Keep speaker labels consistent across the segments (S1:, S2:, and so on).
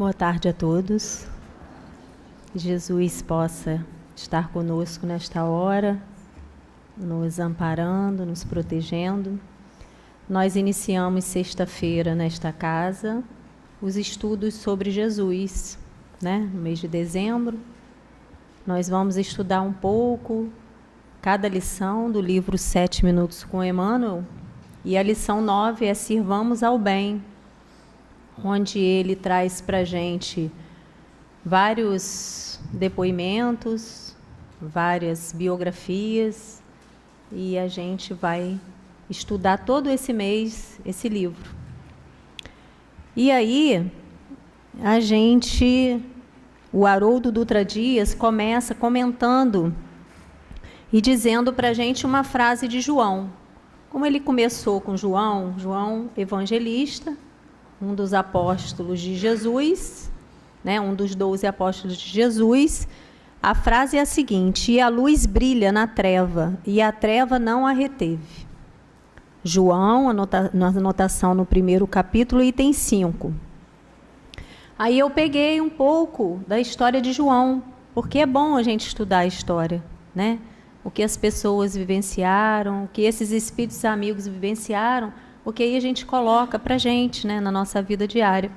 S1: Boa tarde a todos. Que Jesus possa estar conosco nesta hora, nos amparando, nos protegendo. Nós iniciamos sexta-feira nesta casa os estudos sobre Jesus, né? No mês de dezembro. Nós vamos estudar um pouco cada lição do livro 7 Minutos com Emmanuel. E a lição 9 é Sirvamos ao Bem, onde ele traz para a gente vários depoimentos, várias biografias, e a gente vai estudar todo esse mês esse livro. E aí, o Haroldo Dutra Dias começa comentando e dizendo para a gente uma frase de João. Como ele começou com João evangelista, um dos apóstolos de Jesus, né, um dos 12 apóstolos de Jesus, a frase é a seguinte: e a luz brilha na treva, e a treva não a reteve. João, na anotação no primeiro capítulo, item 5. Aí eu peguei um pouco da história de João, porque é bom a gente estudar a história, né? O que as pessoas vivenciaram, o que esses espíritos amigos vivenciaram, porque aí a gente coloca para a gente, né, na nossa vida diária.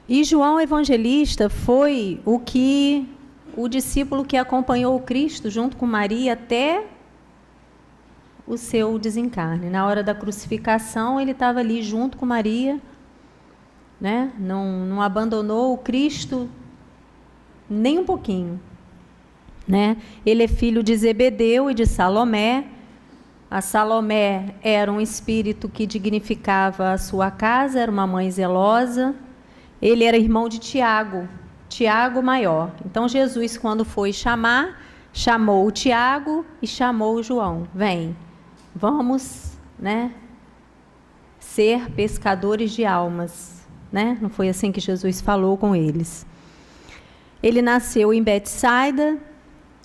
S1: E João Evangelista foi o discípulo que acompanhou o Cristo junto com Maria até o seu desencarne. Na hora da crucificação, ele estava ali junto com Maria, né? Não abandonou o Cristo nem um pouquinho, né? Ele é filho de Zebedeu e de Salomé. A Salomé era um espírito que dignificava a sua casa, era uma mãe zelosa. Ele era irmão de Tiago maior. Então Jesus, quando foi chamou o Tiago e chamou o João. Vem, vamos, né, ser pescadores de almas, né? Não foi assim que Jesus falou com eles. Ele nasceu em Betsaida.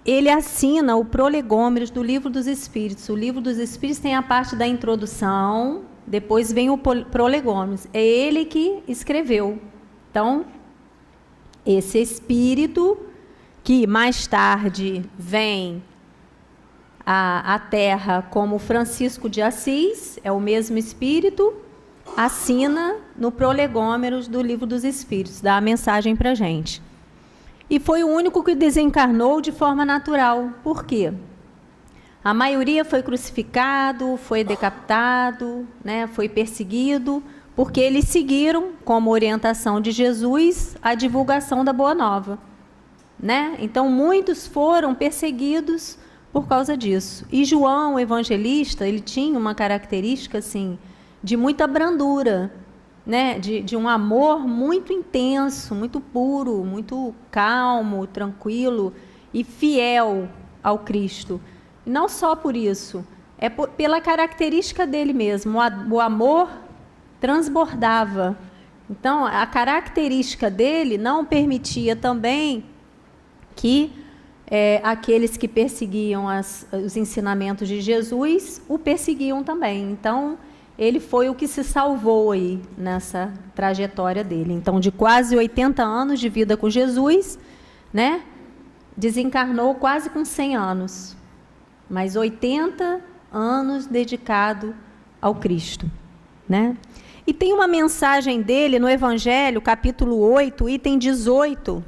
S1: Ele assina o Prolegômenos do Livro dos Espíritos. O Livro dos Espíritos tem a parte da introdução, depois vem o Prolegômenos. É ele que escreveu. Então, esse espírito que mais tarde vem à Terra como Francisco de Assis, é o mesmo espírito, assina no Prolegômenos do Livro dos Espíritos, dá a mensagem para a gente. E foi o único que desencarnou de forma natural. Por quê? A maioria foi crucificado, foi decapitado, né, foi perseguido, porque eles seguiram, como orientação de Jesus, a divulgação da Boa Nova, né? Então, muitos foram perseguidos por causa disso. E João Evangelista, ele tinha uma característica assim, de muita brandura, né? De um amor muito intenso, muito puro, muito calmo, tranquilo e fiel ao Cristo. E não só por isso, pela característica dele mesmo, o amor transbordava. Então, a característica dele não permitia também que aqueles que perseguiam os ensinamentos de Jesus o perseguiam também. Então, ele foi o que se salvou aí nessa trajetória dele. Então, de quase 80 anos de vida com Jesus, né, desencarnou quase com 100 anos, mas 80 anos dedicado ao Cristo, né? E tem uma mensagem dele no Evangelho, capítulo 8, item 18.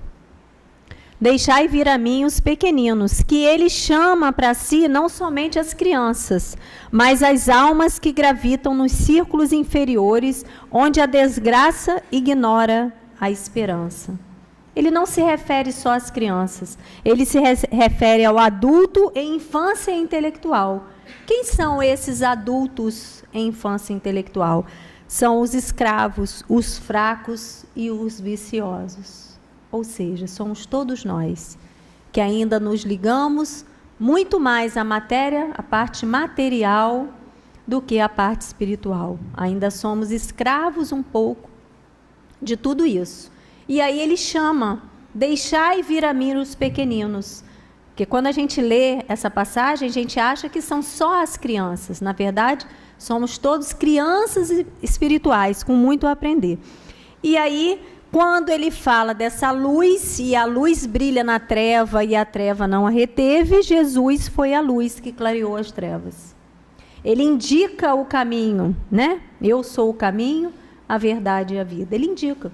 S1: Deixai vir a mim os pequeninos, que ele chama para si não somente as crianças, mas as almas que gravitam nos círculos inferiores, onde a desgraça ignora a esperança. Ele não se refere só às crianças, ele se refere ao adulto em infância intelectual. Quem são esses adultos em infância intelectual? São os escravos, os fracos e os viciosos. Ou seja, somos todos nós que ainda nos ligamos muito mais à matéria, à parte material, do que à parte espiritual. Ainda somos escravos um pouco de tudo isso. E aí ele chama, deixai vir a mim os pequeninos, Porque quando a gente lê essa passagem, a gente acha que são só as crianças. Na verdade, somos todos crianças espirituais, com muito a aprender. E aí, quando ele fala dessa luz, e a luz brilha na treva e a treva não a reteve, Jesus foi a luz que clareou as trevas. Ele indica o caminho, né? Eu sou o caminho, a verdade e a vida. Ele indica.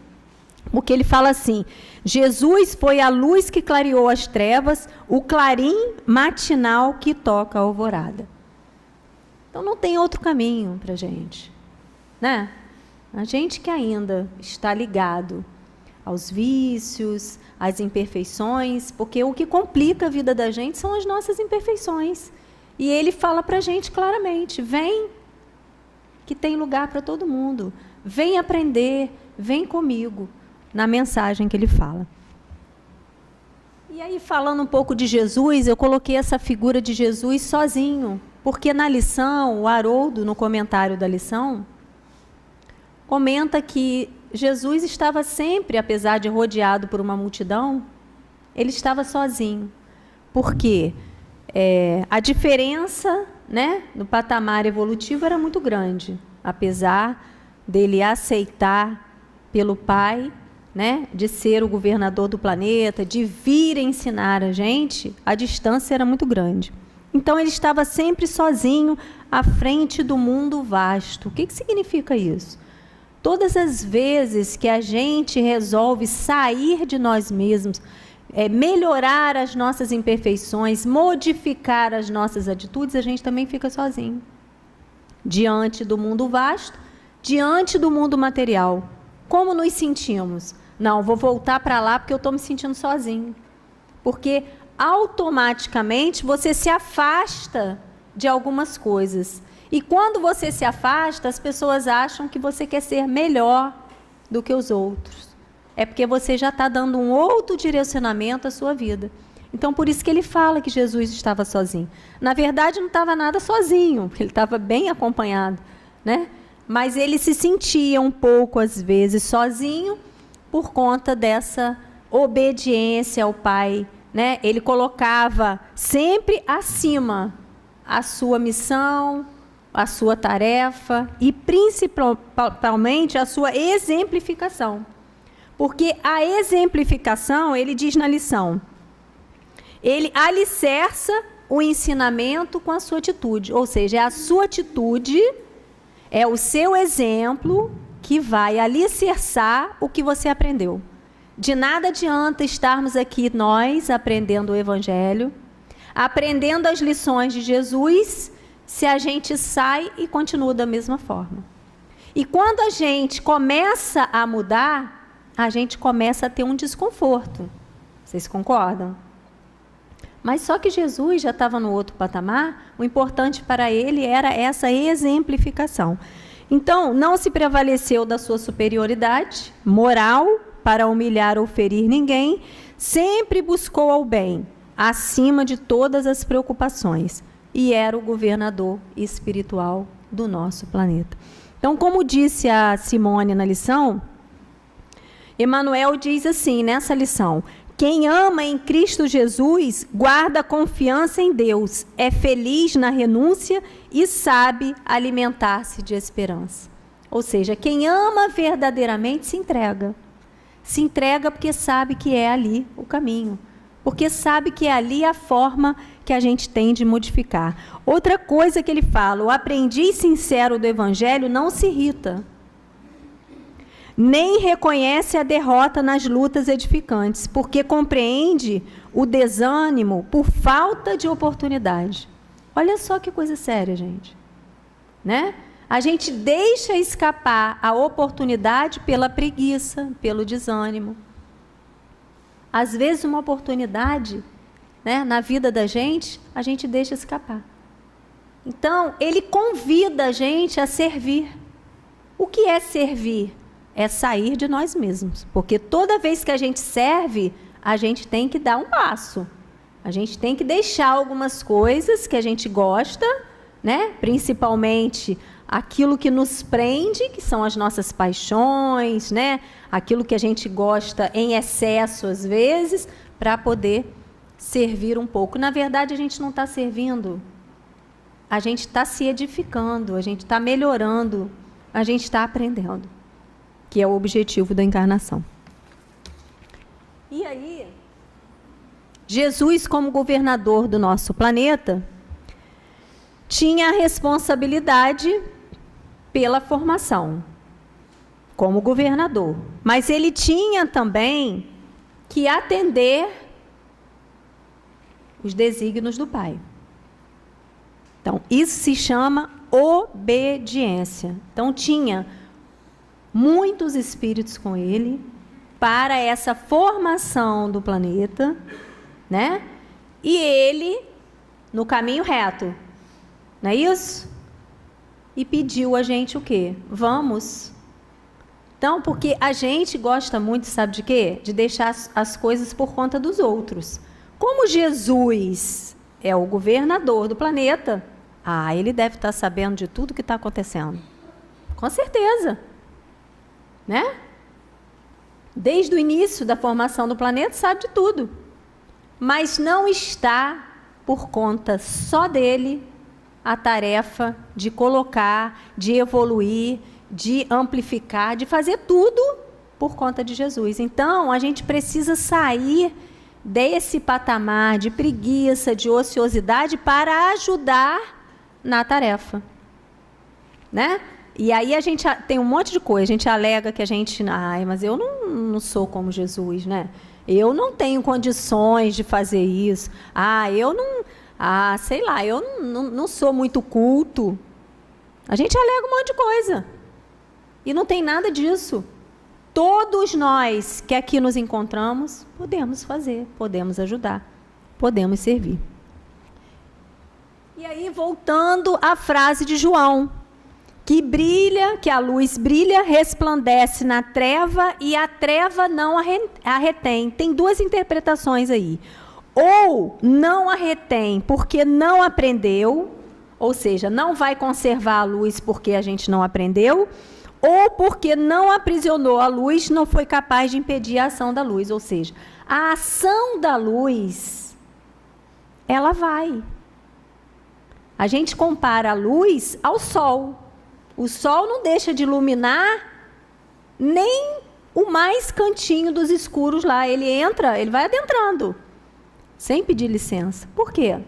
S1: Porque ele fala assim, Jesus foi a luz que clareou as trevas, o clarim matinal que toca a alvorada. Então não tem outro caminho para a gente, né? A gente que ainda está ligado aos vícios, às imperfeições, porque o que complica a vida da gente são as nossas imperfeições. E ele fala para a gente claramente, vem, que tem lugar para todo mundo, vem aprender, vem comigo, na mensagem que ele fala. E aí, falando um pouco de Jesus, eu coloquei essa figura de Jesus sozinho, porque na lição, o Haroldo, no comentário da lição, comenta que Jesus estava sempre, apesar de rodeado por uma multidão, ele estava sozinho. Por quê? A diferença, né, no patamar evolutivo era muito grande, apesar dele aceitar pelo Pai, né, de ser o governador do planeta, de vir ensinar a gente, a distância era muito grande. Então ele estava sempre sozinho à frente do mundo vasto. O que significa isso? Todas as vezes que a gente resolve sair de nós mesmos, melhorar as nossas imperfeições, modificar as nossas atitudes, a gente também fica sozinho. Diante do mundo vasto, diante do mundo material. Como nos sentimos? Não, vou voltar para lá porque eu estou me sentindo sozinho. Porque automaticamente você se afasta de algumas coisas. E quando você se afasta, as pessoas acham que você quer ser melhor do que os outros. É porque você já está dando um outro direcionamento à sua vida. Então, por isso que ele fala que Jesus estava sozinho. Na verdade, não estava nada sozinho, ele estava bem acompanhado, né? Mas ele se sentia um pouco, às vezes, sozinho, por conta dessa obediência ao Pai, né? Ele colocava sempre acima a sua missão, a sua tarefa e, principalmente, a sua exemplificação. Porque a exemplificação, ele diz na lição, ele alicerça o ensinamento com a sua atitude. Ou seja, é a sua atitude, é o seu exemplo que vai alicerçar o que você aprendeu. De nada adianta estarmos aqui nós aprendendo o Evangelho, aprendendo as lições de Jesus, se a gente sai e continua da mesma forma. E quando a gente começa a mudar, a gente começa a ter um desconforto. Vocês concordam? Mas só que Jesus já estava no outro patamar, o importante para ele era essa exemplificação. Então, não se prevaleceu da sua superioridade moral para humilhar ou ferir ninguém, sempre buscou ao bem, acima de todas as preocupações, e era o governador espiritual do nosso planeta. Então, como disse a Simone na lição, Emmanuel diz assim, nessa lição, quem ama em Cristo Jesus, guarda confiança em Deus, é feliz na renúncia e sabe alimentar-se de esperança. Ou seja, quem ama verdadeiramente se entrega. Se entrega porque sabe que é ali o caminho. Porque sabe que é ali a forma que a gente tem de modificar. Outra coisa que ele fala, o aprendiz sincero do Evangelho não se irrita, nem reconhece a derrota nas lutas edificantes, porque compreende o desânimo por falta de oportunidade. Olha só que coisa séria, gente. Né? A gente deixa escapar a oportunidade pela preguiça, pelo desânimo. Às vezes uma oportunidade, né, na vida da gente, a gente deixa escapar. Então, ele convida a gente a servir. O que é servir? É sair de nós mesmos. Porque toda vez que a gente serve, a gente tem que dar um passo. A gente tem que deixar algumas coisas que a gente gosta, né? Principalmente aquilo que nos prende, que são as nossas paixões, né? Aquilo que a gente gosta em excesso às vezes, para poder servir um pouco. Na verdade, a gente não está servindo, a gente está se edificando, a gente está melhorando, a gente está aprendendo, que é o objetivo da encarnação. E aí, Jesus, como governador do nosso planeta, tinha a responsabilidade pela formação, como governador. Mas ele tinha também que atender os desígnios do Pai. Então, isso se chama obediência. Então, tinha muitos espíritos com ele para essa formação do planeta, né? E ele no caminho reto, não é isso? E pediu a gente o quê? Vamos. Então, porque a gente gosta muito, sabe de quê? De deixar as coisas por conta dos outros. Como Jesus é o governador do planeta, ele deve estar sabendo de tudo que está acontecendo. Com certeza. Né? Desde o início da formação do planeta, sabe de tudo. Mas não está por conta só dele a tarefa de colocar, de evoluir, de amplificar, de fazer tudo por conta de Jesus. Então, a gente precisa sair desse patamar de preguiça, de ociosidade, para ajudar na tarefa. Né? E aí a gente tem um monte de coisa, a gente alega que a gente... mas eu não sou como Jesus, né? Eu não tenho condições de fazer isso. Eu não... sei lá, eu não sou muito culto. A gente alega um monte de coisa. E não tem nada disso. Todos nós que aqui nos encontramos, podemos fazer, podemos ajudar, podemos servir. E aí, voltando à frase de João, que a luz brilha, resplandece na treva e a treva não a retém. Tem duas interpretações aí. Ou não a retém porque não aprendeu, ou seja, não vai conservar a luz porque a gente não aprendeu, ou porque não aprisionou a luz, não foi capaz de impedir a ação da luz. Ou seja, a ação da luz, ela vai. A gente compara a luz ao sol. O sol não deixa de iluminar nem o mais cantinho dos escuros lá. Ele entra, ele vai adentrando, sem pedir licença. Por quê?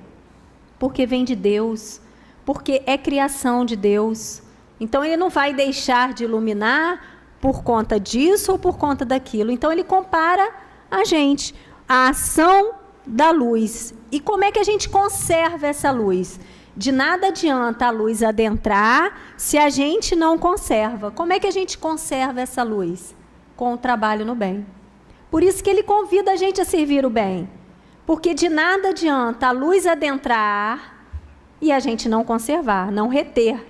S1: Porque vem de Deus, porque é criação de Deus. Então, ele não vai deixar de iluminar por conta disso ou por conta daquilo. Então, ele compara a gente, a ação da luz. E como é que a gente conserva essa luz? De nada adianta a luz adentrar se a gente não conserva. Como é que a gente conserva essa luz? Com o trabalho no bem. Por isso que ele convida a gente a servir o bem. Porque de nada adianta a luz adentrar e a gente não conservar, não reter.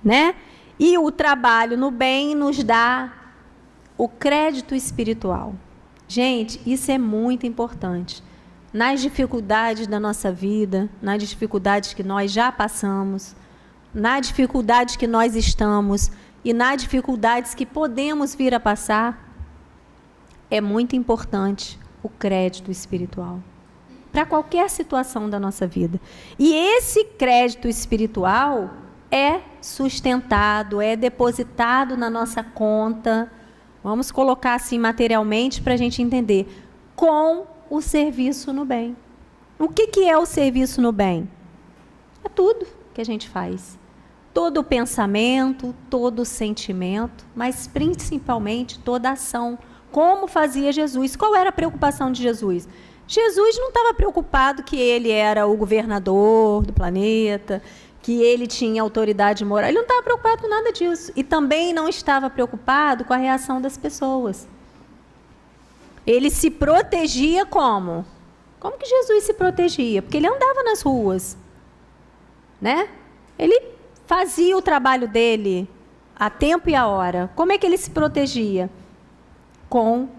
S1: Né? E o trabalho no bem nos dá o crédito espiritual. Gente, isso é muito importante. Nas dificuldades da nossa vida, nas dificuldades que nós já passamos, nas dificuldades que nós estamos e nas dificuldades que podemos vir a passar, é muito importante o crédito espiritual para qualquer situação da nossa vida. E esse crédito espiritual é sustentado, é depositado na nossa conta, vamos colocar assim materialmente para a gente entender, com o serviço no bem. O que é o serviço no bem? É tudo que a gente faz. Todo o pensamento, todo o sentimento, mas principalmente toda a ação. Como fazia Jesus? Qual era a preocupação de Jesus? Jesus não estava preocupado que ele era o governador do planeta, que ele tinha autoridade moral. Ele não estava preocupado com nada disso. E também não estava preocupado com a reação das pessoas. Ele se protegia como? Como que Jesus se protegia? Porque ele andava nas ruas, né? Ele fazia o trabalho dele a tempo e a hora. Como é que ele se protegia? Com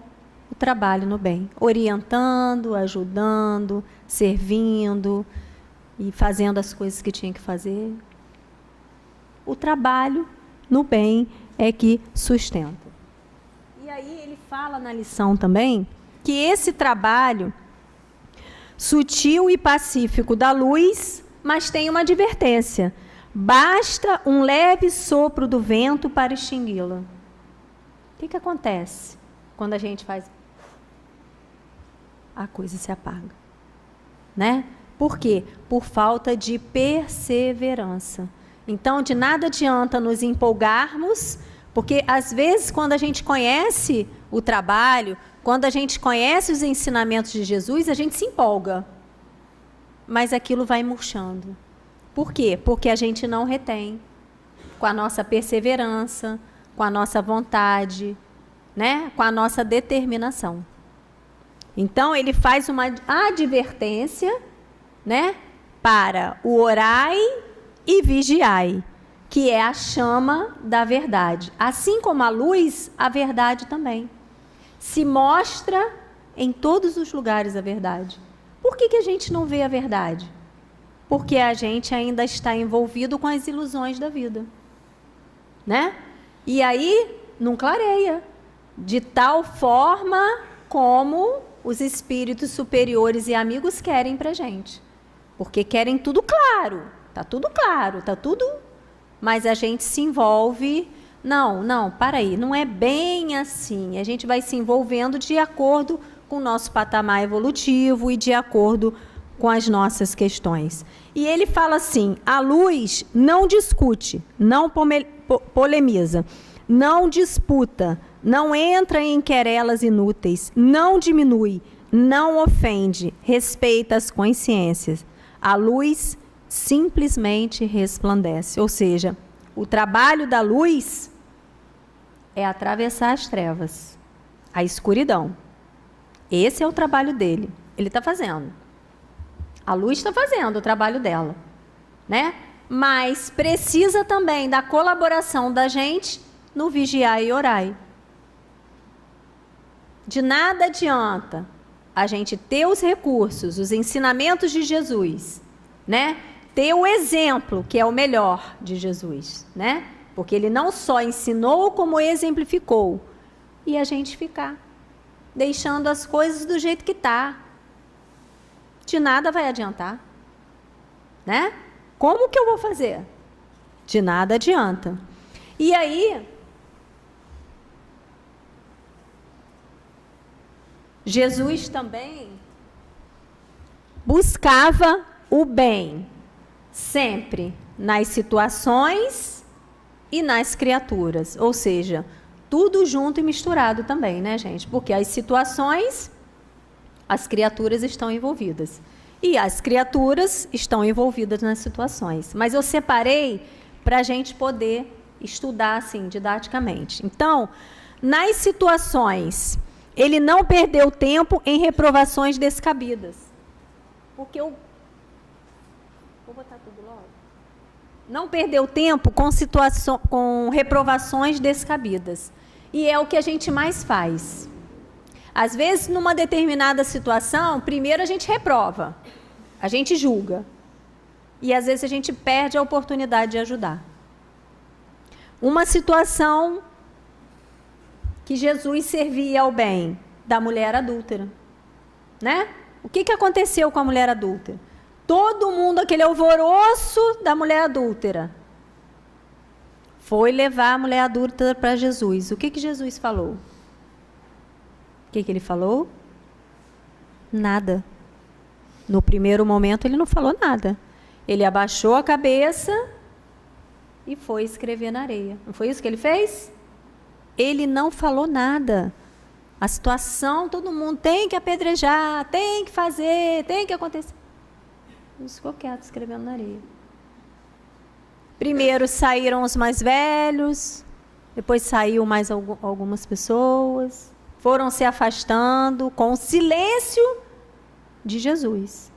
S1: o trabalho no bem, orientando, ajudando, servindo e fazendo as coisas que tinha que fazer. O trabalho no bem é que sustenta. E aí ele fala na lição também que esse trabalho sutil e pacífico da luz, mas tem uma advertência. Basta um leve sopro do vento para extingui-la. O que acontece quando a gente faz? A coisa se apaga, né? Por quê? Por falta de perseverança. Então, de nada adianta nos empolgarmos, porque às vezes quando a gente conhece o trabalho, quando a gente conhece os ensinamentos de Jesus, a gente se empolga. Mas aquilo vai murchando. Por quê? Porque a gente não retém. Com a nossa perseverança, com a nossa vontade, né? Com a nossa determinação. Então, ele faz uma advertência, né? Para o orai e vigiai, que é a chama da verdade. Assim como a luz, a verdade também. Se mostra em todos os lugares a verdade. Por que a gente não vê a verdade? Porque a gente ainda está envolvido com as ilusões da vida, né? E aí não clareia, de tal forma como os espíritos superiores e amigos querem para a gente. Porque querem tudo claro, tá tudo claro, tá tudo... Mas a gente se envolve... Não, para aí, não é bem assim. A gente vai se envolvendo de acordo com o nosso patamar evolutivo e de acordo com as nossas questões. E ele fala assim, a luz não discute, não polemiza, não disputa, não entra em querelas inúteis, não diminui, não ofende, respeita as consciências. A luz simplesmente resplandece. Ou seja, o trabalho da luz é atravessar as trevas, a escuridão. Esse é o trabalho dele. Ele está fazendo. A luz está fazendo o trabalho dela, né? Mas precisa também da colaboração da gente no vigiar e orar. De nada adianta a gente ter os recursos, os ensinamentos de Jesus, né? Ter o exemplo, que é o melhor de Jesus, né? Porque ele não só ensinou, como exemplificou. E a gente ficar deixando as coisas do jeito que está. De nada vai adiantar, né? Como que eu vou fazer? De nada adianta. E aí, Jesus também buscava o bem, sempre, nas situações e nas criaturas. Ou seja, tudo junto e misturado também, né, gente? Porque as situações, as criaturas estão envolvidas. E as criaturas estão envolvidas nas situações. Mas eu separei para a gente poder estudar, assim, didaticamente. Então, nas situações, ele não perdeu tempo em reprovações descabidas. Porque eu... Vou botar tudo logo. Não perdeu tempo com reprovações descabidas. E é o que a gente mais faz. Às vezes, numa determinada situação, primeiro a gente reprova, a gente julga. E às vezes a gente perde a oportunidade de ajudar. Uma situação que Jesus servia ao bem da mulher adúltera, né? O que aconteceu com a mulher adúltera? Todo mundo, aquele alvoroço da mulher adúltera, foi levar a mulher adúltera para Jesus. O que Jesus falou? O que ele falou? Nada. No primeiro momento, ele não falou nada. Ele abaixou a cabeça e foi escrever na areia. Não foi isso que ele fez? Ele não falou nada. A situação, todo mundo tem que apedrejar, tem que fazer, tem que acontecer. Ele ficou quieto, escrevendo na areia. Primeiro saíram os mais velhos, depois saiu mais algumas pessoas, foram se afastando com o silêncio de Jesus.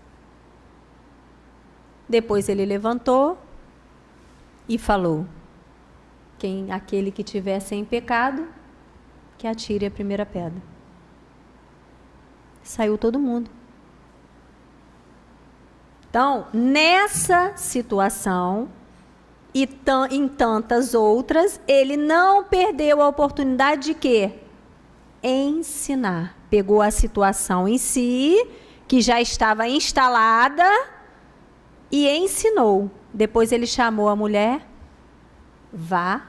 S1: Depois ele levantou e falou: aquele que tiver sem pecado, que atire a primeira pedra. Saiu todo mundo. Então, nessa situação e em tantas outras, ele não perdeu a oportunidade de quê? Ensinar. Pegou a situação em si, que já estava instalada, e ensinou. Depois ele chamou a mulher, vá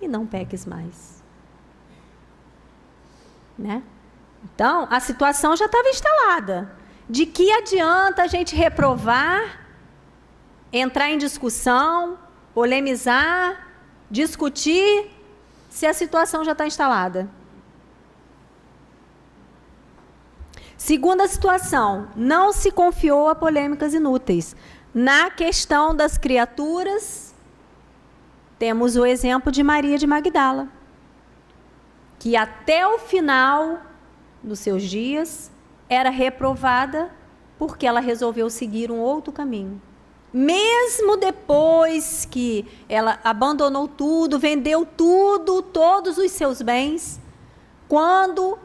S1: e não peques mais. Né? Então, a situação já estava instalada. De que adianta a gente reprovar, entrar em discussão, polemizar, discutir, se a situação já está instalada? Segunda situação, não se confiou a polêmicas inúteis. Na questão das criaturas, temos o exemplo de Maria de Magdala, que até o final dos seus dias era reprovada porque ela resolveu seguir um outro caminho. Mesmo depois que ela abandonou tudo, vendeu tudo, todos os seus bens, quando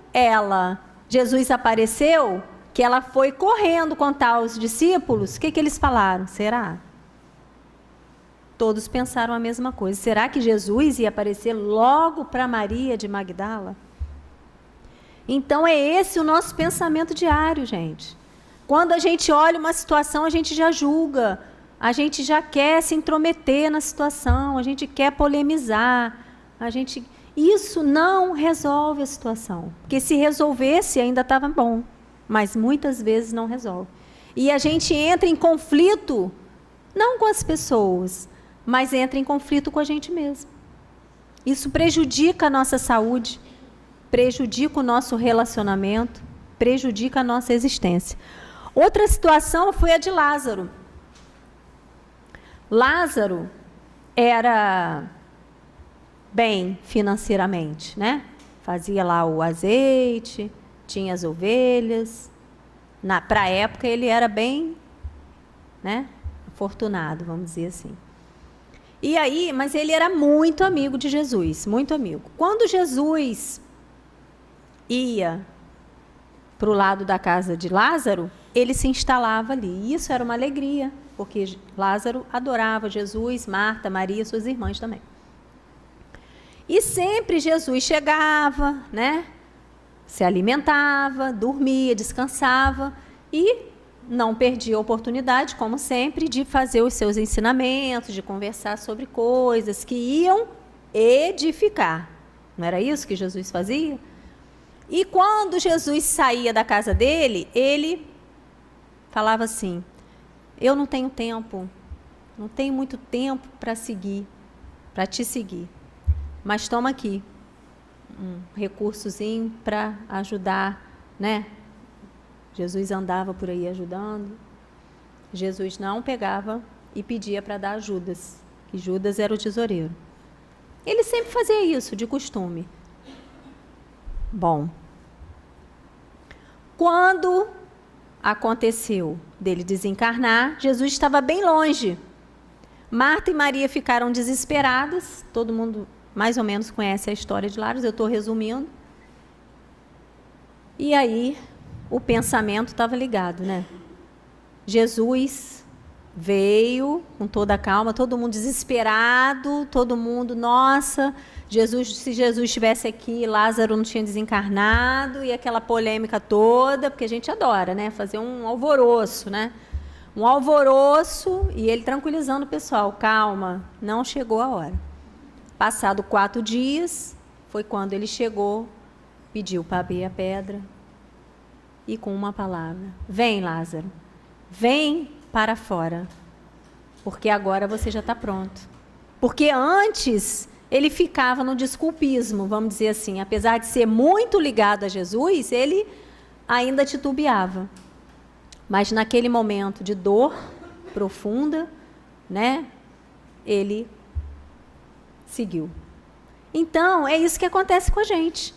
S1: Jesus apareceu, que ela foi correndo contar aos discípulos, o que eles falaram? Será? Todos pensaram a mesma coisa. Será que Jesus ia aparecer logo para Maria de Magdala? Então é esse o nosso pensamento diário, gente. Quando a gente olha uma situação, a gente já julga, a gente já quer se intrometer na situação, a gente quer polemizar, isso não resolve a situação. Porque se resolvesse, ainda estava bom. Mas muitas vezes não resolve. E a gente entra em conflito, não com as pessoas, mas entra em conflito com a gente mesmo. Isso prejudica a nossa saúde, prejudica o nosso relacionamento, prejudica a nossa existência. Outra situação foi a de Lázaro. Lázaro era bem financeiramente, né? Fazia lá o azeite, tinha as ovelhas. Para a época ele era bem, né, afortunado, vamos dizer assim. E aí, mas ele era muito amigo de Jesus, muito amigo. Quando Jesus ia para o lado da casa de Lázaro, ele se instalava ali. E isso era uma alegria, porque Lázaro adorava Jesus, Marta, Maria, suas irmãs também. E sempre Jesus chegava, né? Se alimentava, dormia, descansava e não perdia a oportunidade, como sempre, de fazer os seus ensinamentos, de conversar sobre coisas que iam edificar. Não era isso que Jesus fazia? E quando Jesus saía da casa dele, ele falava assim: eu não tenho tempo, não tenho muito tempo para te seguir, mas toma aqui um recursozinho para ajudar, né? Jesus andava por aí ajudando. Jesus não pegava e pedia para dar a Judas, que Judas era o tesoureiro. Ele sempre fazia isso, de costume. Bom, quando aconteceu dele desencarnar, Jesus estava bem longe. Marta e Maria ficaram desesperadas. Todo mundo mais ou menos conhece a história de Lázaro, eu estou resumindo. E aí o pensamento estava ligado, né? Jesus veio com toda a calma, todo mundo desesperado, todo mundo, nossa, se Jesus estivesse aqui, Lázaro não tinha desencarnado, e aquela polêmica toda, porque a gente adora, né? Fazer um alvoroço, né? Um alvoroço, e ele tranquilizando o pessoal, calma, não chegou a hora. Passado 4 dias, foi quando ele chegou, pediu para abrir a pedra, e com uma palavra: vem, Lázaro, vem para fora, porque agora você já está pronto. Porque antes ele ficava no desculpismo, vamos dizer assim, apesar de ser muito ligado a Jesus, ele ainda titubeava. Mas naquele momento de dor profunda, né, ele seguiu. Então, é isso que acontece com a gente.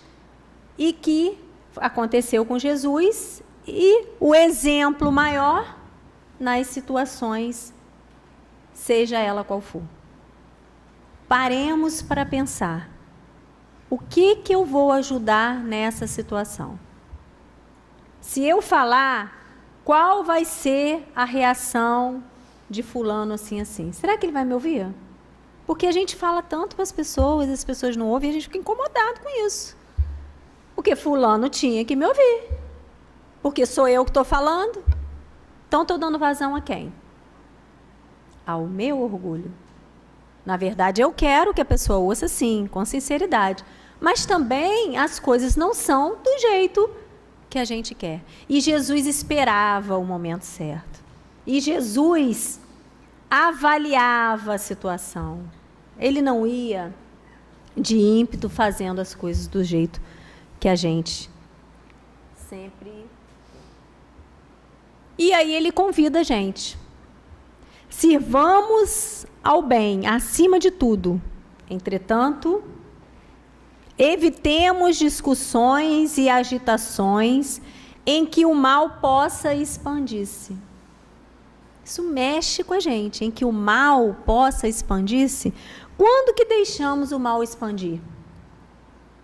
S1: E que aconteceu com Jesus, e o exemplo maior nas situações, seja ela qual for. Paremos para pensar. O que eu vou ajudar nessa situação? Se eu falar, qual vai ser a reação de fulano assim, assim? Será que ele vai me ouvir? Porque a gente fala tanto para as pessoas não ouvem, e a gente fica incomodado com isso. Porque fulano tinha que me ouvir. porque sou eu que estou falando. Então, estou dando vazão a quem? Ao meu orgulho. Na verdade, eu quero que a pessoa ouça sim, com sinceridade. Mas também as coisas não são do jeito que a gente quer. E Jesus esperava o momento certo. E Jesus avaliava a situação. Ele não ia de ímpeto fazendo as coisas do jeito que a gente sempre... E aí ele convida a gente. Sirvamos ao bem, acima de tudo. Entretanto, evitemos discussões e agitações em que o mal possa expandir-se. Isso mexe com a gente, em que o mal possa expandir-se. Quando que deixamos o mal expandir?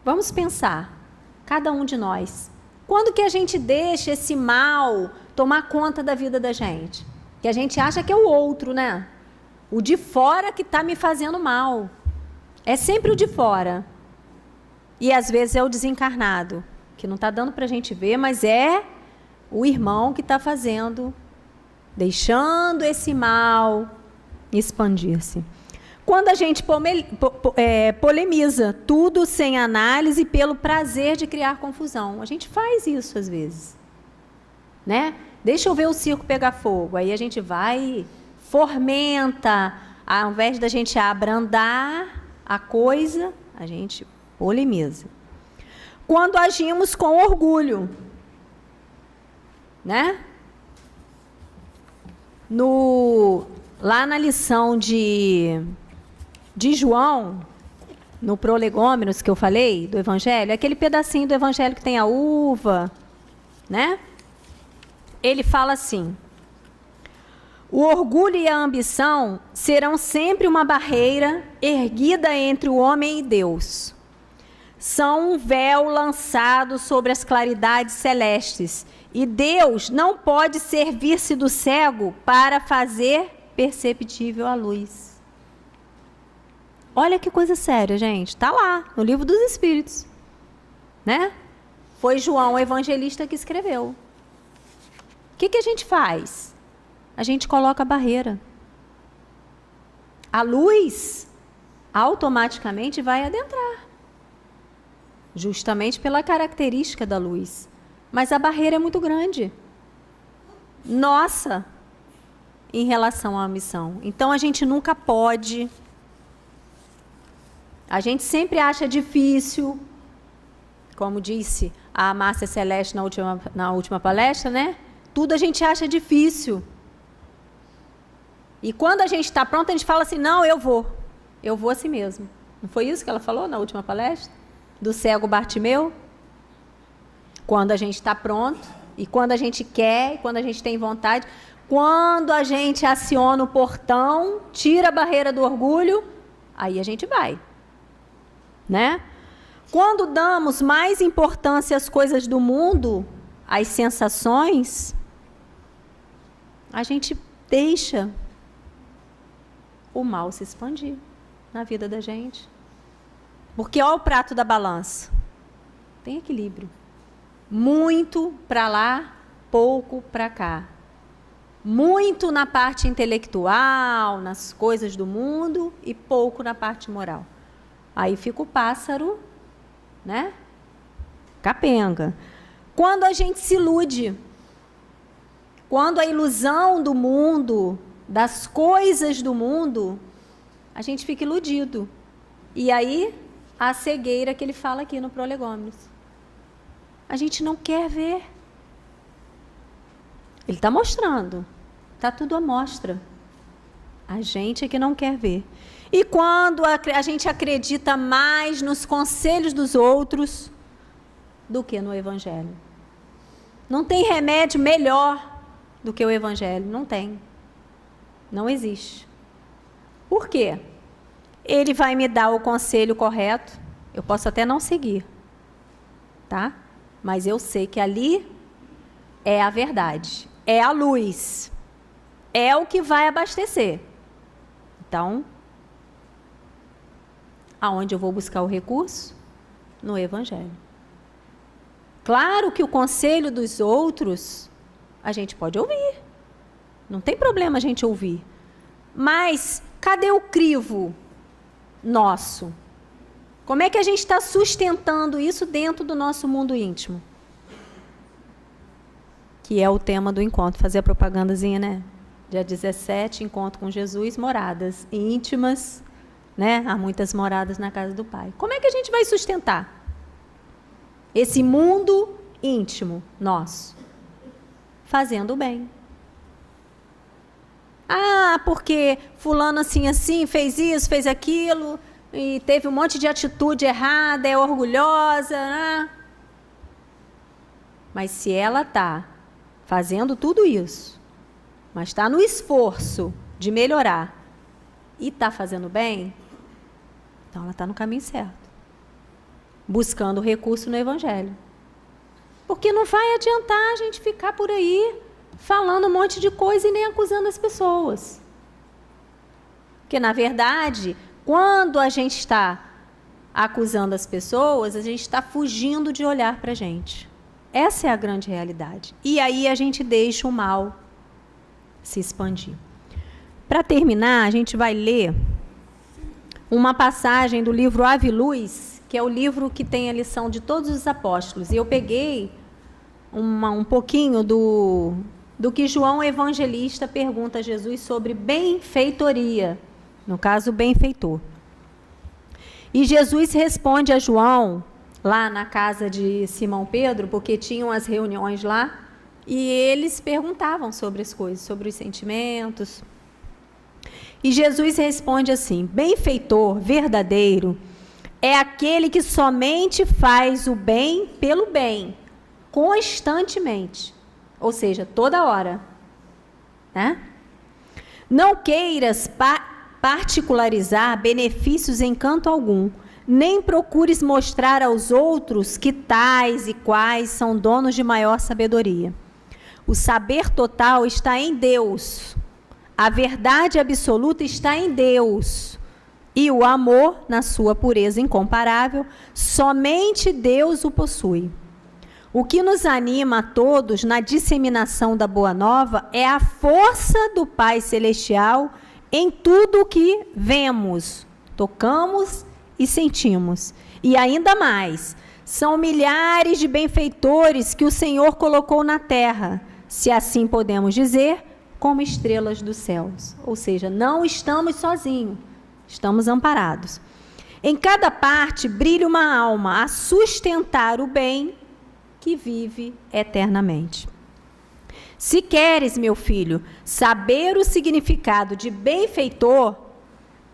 S1: Vamos pensar, cada um de nós. Quando que a gente deixa esse mal tomar conta da vida da gente? Que a gente acha que é o outro, né? O de fora que está me fazendo mal. É sempre o de fora. E às vezes é o desencarnado, que não está dando para a gente ver, mas é o irmão que está fazendo, deixando esse mal expandir-se. Quando a gente polemiza tudo sem análise pelo prazer de criar confusão. A gente faz isso às vezes, né? Deixa eu ver o circo pegar fogo. Aí a gente vai, fomenta, ao invés da gente abrandar a coisa, a gente polemiza. Quando agimos com orgulho, né? Lá na lição de João, no Prolegômenos que eu falei, do Evangelho, aquele pedacinho do Evangelho que tem a uva, né? Ele fala assim: o orgulho e a ambição serão sempre uma barreira erguida entre o homem e Deus. São um véu lançado sobre as claridades celestes, e Deus não pode servir-se do cego para fazer perceptível a luz. Olha que coisa séria, gente. Está lá, no Livro dos Espíritos, né? Foi João, o evangelista, que escreveu. O que a gente faz? A gente coloca a barreira. A luz automaticamente vai adentrar, justamente pela característica da luz. Mas a barreira é muito grande. Nossa, em relação à missão. Então, a gente nunca pode. A gente sempre acha difícil, como disse a Márcia Celeste na última palestra, né? Tudo a gente acha difícil. E quando a gente está pronto, a gente fala assim, não, eu vou assim mesmo. Não foi isso que ela falou na última palestra? Do cego Bartimeu? Quando a gente está pronto, e quando a gente quer, e quando a gente tem vontade, quando a gente aciona o portão, tira a barreira do orgulho, aí a gente vai, né? Quando damos mais importância às coisas do mundo, às sensações, a gente deixa o mal se expandir na vida da gente. Porque olha o prato da balança. Tem equilíbrio. Muito para lá, pouco para cá. Muito na parte intelectual, nas coisas do mundo, e pouco na parte moral. Aí fica o pássaro, né? Capenga. Quando a gente se ilude, quando a ilusão do mundo, das coisas do mundo, a gente fica iludido. E aí, a cegueira que ele fala aqui no Prolegômenos. A gente não quer ver. Ele está mostrando. Está tudo à mostra. A gente é que não quer ver. E quando a gente acredita mais nos conselhos dos outros do que no Evangelho. Não tem remédio melhor do que o Evangelho. Não tem. Não existe. Por quê? Ele vai me dar o conselho correto. Eu posso até não seguir. Tá? Mas eu sei que ali é a verdade. É a luz. É o que vai abastecer. Então, aonde eu vou buscar o recurso? No Evangelho. Claro que o conselho dos outros a gente pode ouvir. Não tem problema a gente ouvir. Mas cadê o crivo nosso? Como é que a gente está sustentando isso dentro do nosso mundo íntimo? Que é o tema do encontro. Fazer a propagandazinha, né? Dia 17, encontro com Jesus, moradas íntimas, né? Há muitas moradas na casa do Pai. Como é que a gente vai sustentar esse mundo íntimo nosso? Fazendo o bem. Ah, porque fulano assim, fez isso, fez aquilo, e teve um monte de atitude errada, é orgulhosa, né? Mas se ela está fazendo tudo isso, mas está no esforço de melhorar e está fazendo bem, então ela está no caminho certo. Buscando recurso no Evangelho. Porque não vai adiantar a gente ficar por aí falando um monte de coisa e nem acusando as pessoas. Porque, na verdade, quando a gente está acusando as pessoas, a gente está fugindo de olhar para a gente. Essa é a grande realidade. E aí a gente deixa o mal se expandir. Para terminar, a gente vai ler uma passagem do livro Ave Luz, que é o livro que tem a lição de todos os apóstolos. E eu peguei um pouquinho do que João Evangelista pergunta a Jesus sobre benfeitoria, no caso, benfeitor. E Jesus responde a João, lá na casa de Simão Pedro, porque tinham as reuniões lá, e eles perguntavam sobre as coisas, sobre os sentimentos. E Jesus responde assim: benfeitor verdadeiro é aquele que somente faz o bem pelo bem, constantemente. Ou seja, toda hora. Né? Não queiras particularizar benefícios em canto algum, nem procures mostrar aos outros que tais e quais são donos de maior sabedoria. O saber total está em Deus. A verdade absoluta está em Deus. E o amor, na sua pureza incomparável, somente Deus o possui. O que nos anima a todos na disseminação da Boa Nova é a força do Pai Celestial em tudo o que vemos, tocamos e sentimos. E ainda mais, são milhares de benfeitores que o Senhor colocou na terra, se assim podemos dizer, como estrelas dos céus. Ou seja, não estamos sozinhos, estamos amparados. Em cada parte brilha uma alma a sustentar o bem que vive eternamente. Se queres, meu filho, saber o significado de benfeitor,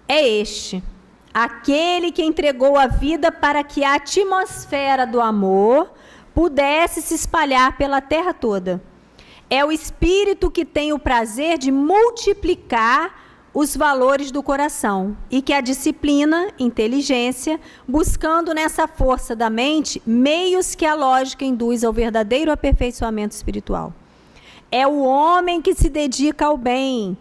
S1: é este: aquele que entregou a vida para que a atmosfera do amor pudesse se espalhar pela terra toda. É o Espírito que tem o prazer de multiplicar os valores do coração e que a disciplina, inteligência, buscando nessa força da mente meios que a lógica induz ao verdadeiro aperfeiçoamento espiritual. É o homem que se dedica ao bem,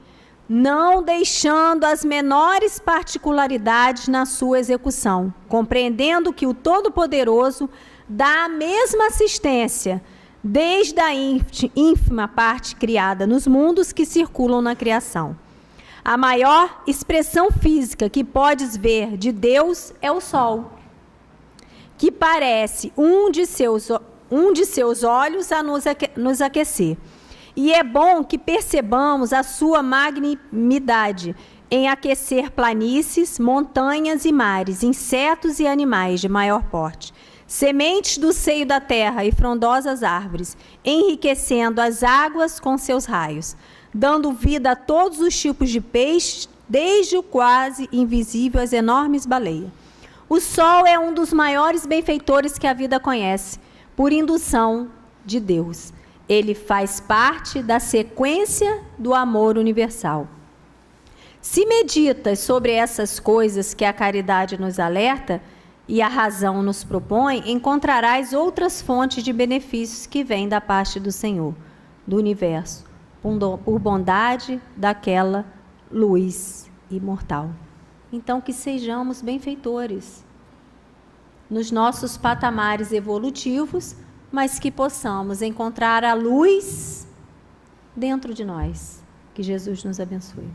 S1: não deixando as menores particularidades na sua execução, compreendendo que o Todo-Poderoso dá a mesma assistência, desde a ínfima parte criada nos mundos que circulam na criação. A maior expressão física que podes ver de Deus é o sol, que parece um de seus olhos a nos aquecer. E é bom que percebamos a sua magnanimidade em aquecer planícies, montanhas e mares, insetos e animais de maior porte, sementes do seio da terra e frondosas árvores, enriquecendo as águas com seus raios, dando vida a todos os tipos de peixes, desde o quase invisível às enormes baleias. O sol é um dos maiores benfeitores que a vida conhece, por indução de Deus. Ele faz parte da sequência do amor universal. Se meditas sobre essas coisas que a caridade nos alerta e a razão nos propõe, encontrarás outras fontes de benefícios que vêm da parte do Senhor, do universo, por bondade daquela luz imortal. Então, que sejamos benfeitores nos nossos patamares evolutivos, mas que possamos encontrar a luz dentro de nós. Que Jesus nos abençoe.